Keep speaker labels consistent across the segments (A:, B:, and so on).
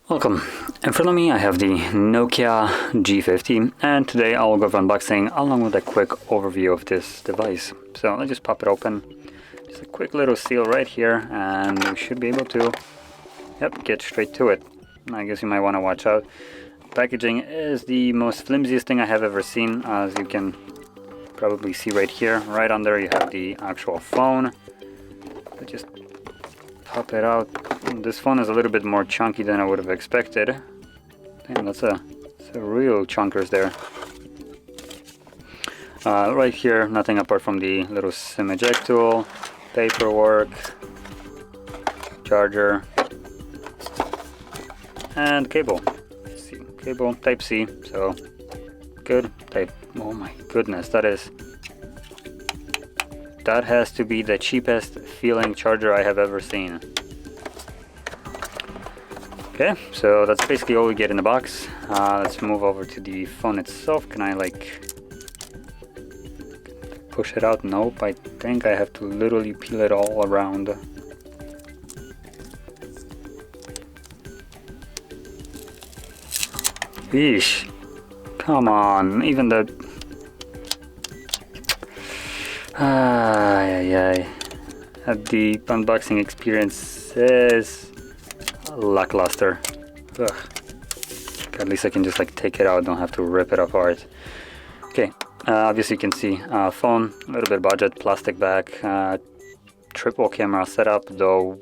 A: Welcome. In front of me I have the NOKIA G50, and today I'll go over unboxing along with a quick overview of this device. So let's just pop it open. Just a quick little seal right here, and we should be able to get straight to it. I guess you might want to watch out. Packaging is the most flimsiest thing I have ever seen, as you can probably see right here. Right under you have the actual phone. Let's just pop it out. This phone is a little bit more chunky than I would have expected. Damn, that's a real chunkers there. Right here, nothing apart from the little SIM eject tool, paperwork, charger, and cable. Let's see, cable Type C. So good. Oh my goodness, that has to be the cheapest feeling charger I have ever seen. Okay, so that's basically all we get in the box. Let's move over to the phone itself. Can I push it out? Nope, I think I have to literally peel it all around. Yeesh, come on, even the... The unboxing experience is lackluster. Ugh. At least I can just take it out, don't have to rip it apart. Okay, obviously you can see phone, a little bit budget, plastic back, triple camera setup, though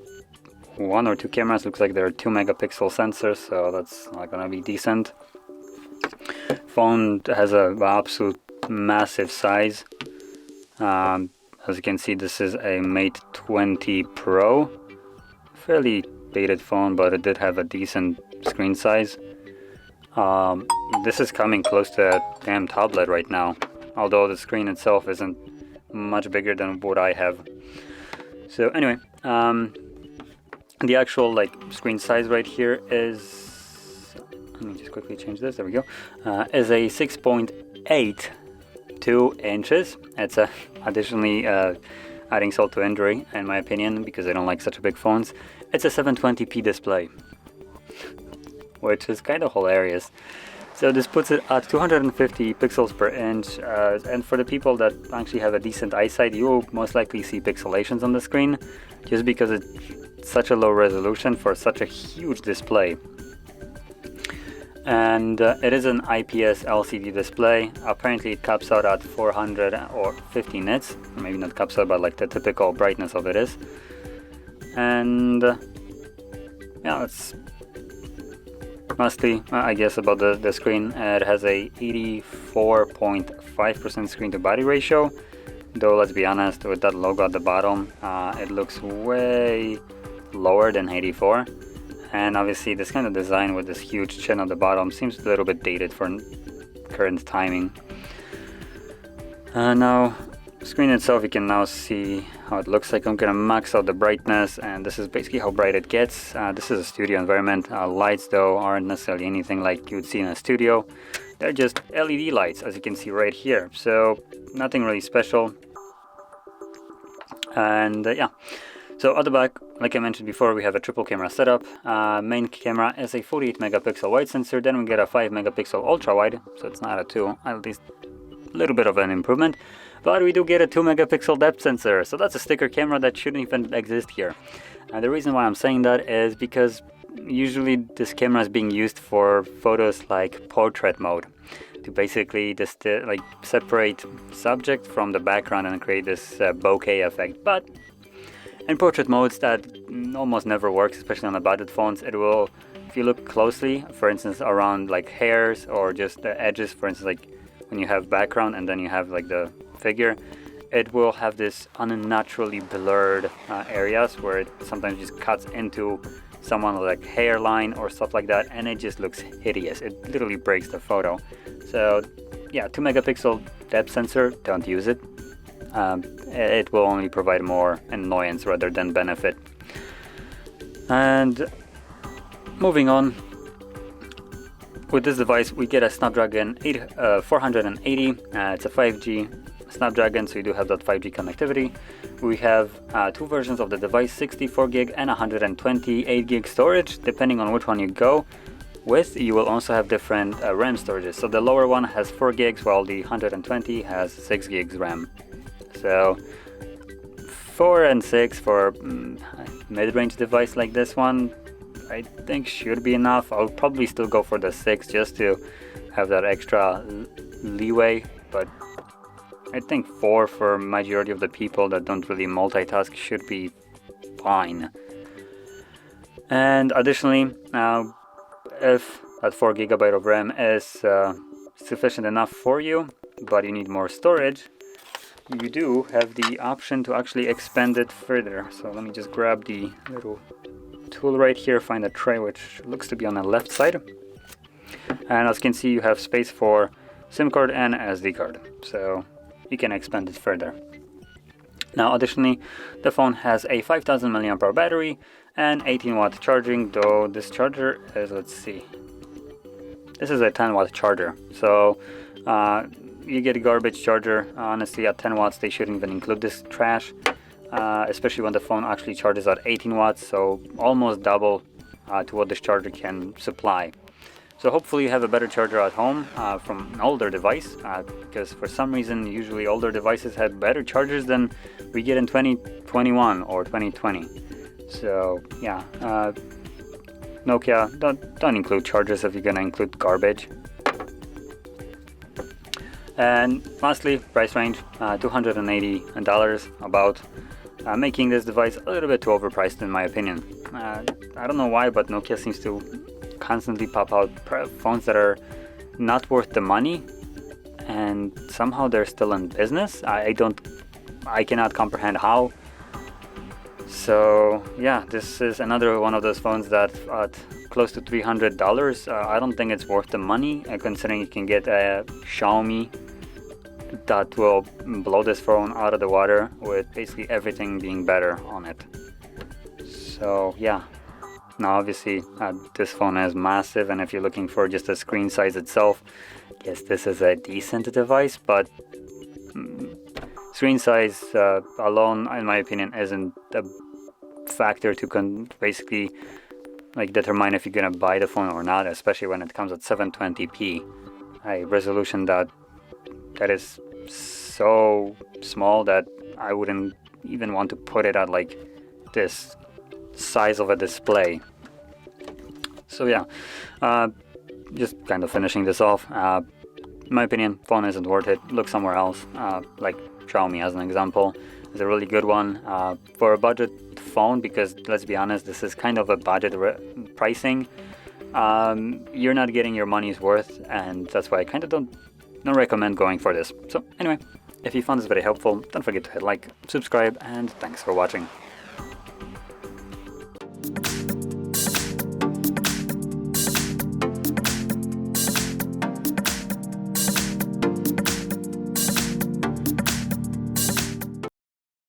A: one or two cameras looks like they're 2 megapixel sensors, so that's not gonna be decent. Phone has an absolute massive size. As you can see, this is a Mate 20 Pro. Fairly dated phone, but it did have a decent screen size. This is coming close to a damn tablet right now, although the screen itself isn't much bigger than what I have. So anyway, the actual screen size right here is, let me just quickly change this, there we go, is a 6.82 inches. It's additionally adding salt to injury, in my opinion, because I don't like such big phones. It's a 720p display, which is kind of hilarious. So this puts it at 250 pixels per inch, and for the people that actually have a decent eyesight, you will most likely see pixelations on the screen, just because it's such a low resolution for such a huge display. And it is an IPS LCD display. Apparently it caps out at 450 nits, maybe not caps out, but the typical brightness of it is. And yeah, it's mostly, I guess, about the screen. It has a 84.5% screen to body ratio, though let's be honest, with that logo at the bottom, it looks way lower than 84. And obviously this kind of design with this huge chin on the bottom seems a little bit dated for current timing. Now, screen itself, you can now see how it looks like. I'm gonna max out the brightness, and this is basically how bright it gets. This is a studio environment. Lights though aren't necessarily anything like you would see in a studio. They're just LED lights, as you can see right here. So nothing really special. And yeah. So at the back, like I mentioned before, we have a triple camera setup. Main camera is a 48 megapixel wide sensor, then we get a 5 megapixel ultra wide, so it's not a 2, at least a little bit of an improvement. But we do get a 2 megapixel depth sensor, so that's a sticker camera that shouldn't even exist here. And the reason why I'm saying that is because usually this camera is being used for photos like portrait mode, to basically just separate subject from the background and create this bokeh effect. But in portrait modes, that almost never works, especially on the budget phones. It will, if you look closely, for instance, around hairs or just the edges, for instance, when you have background and then you have the figure, it will have this unnaturally blurred areas where it sometimes just cuts into someone's hairline or stuff like that, and it just looks hideous. It literally breaks the photo. So yeah, 2 megapixel depth sensor, don't use it. It will only provide more annoyance rather than benefit. And moving on, with this device we get a Snapdragon 480. It's a 5G Snapdragon, so you do have that 5G connectivity. We have two versions of the device, 64 gig and 128 gig storage. Depending on which one you go with, you will also have different RAM storages. So the lower one has 4 gigs while the 120 has 6 gigs RAM. So 4 and 6 for mid-range device like this one, I think should be enough. I'll probably still go for the 6 just to have that extra leeway, but I think 4 for majority of the people that don't really multitask should be fine. And additionally, if that 4 GB of RAM is sufficient enough for you, but you need more storage, you do have the option to actually expand it further. So let me just grab the little tool right here, find a tray which looks to be on the left side. And as you can see, you have space for SIM card and SD card. So you can expand it further. Now additionally, the phone has a 5000 mAh battery and 18 watt charging, though this charger is, let's see, this is a 10 watt charger. So you get a garbage charger. Honestly, at 10 watts they shouldn't even include this trash, especially when the phone actually charges at 18 watts, so almost double to what this charger can supply. So hopefully you have a better charger at home from an older device, because for some reason usually older devices have better chargers than we get in 2021 or 2020. So yeah, Nokia, don't include chargers if you're gonna include garbage. And lastly, price range, $280 about, making this device a little bit too overpriced in my opinion. I don't know why, but Nokia seems to constantly pop out phones that are not worth the money, and somehow they're still in business. I cannot comprehend how. So yeah, this is another one of those phones that at close to $300, I don't think it's worth the money, considering you can get a Xiaomi that will blow this phone out of the water with basically everything being better on it. So yeah, now obviously this phone is massive, and if you're looking for just the screen size itself, yes, this is a decent device, but screen size alone, in my opinion, isn't a factor to basically like determine if you're gonna buy the phone or not, especially when it comes at 720p, a resolution that is so small that I wouldn't even want to put it at like this size of a display. So yeah, just kind of finishing this off, in my opinion, phone isn't worth it. Look somewhere else, like Xiaomi as an example is a really good one for a budget phone, because let's be honest, this is kind of a budget pricing. You're not getting your money's worth, and that's why I kind of don't recommend going for this. So anyway, if you found this very helpful, don't forget to hit like, subscribe, and thanks for watching.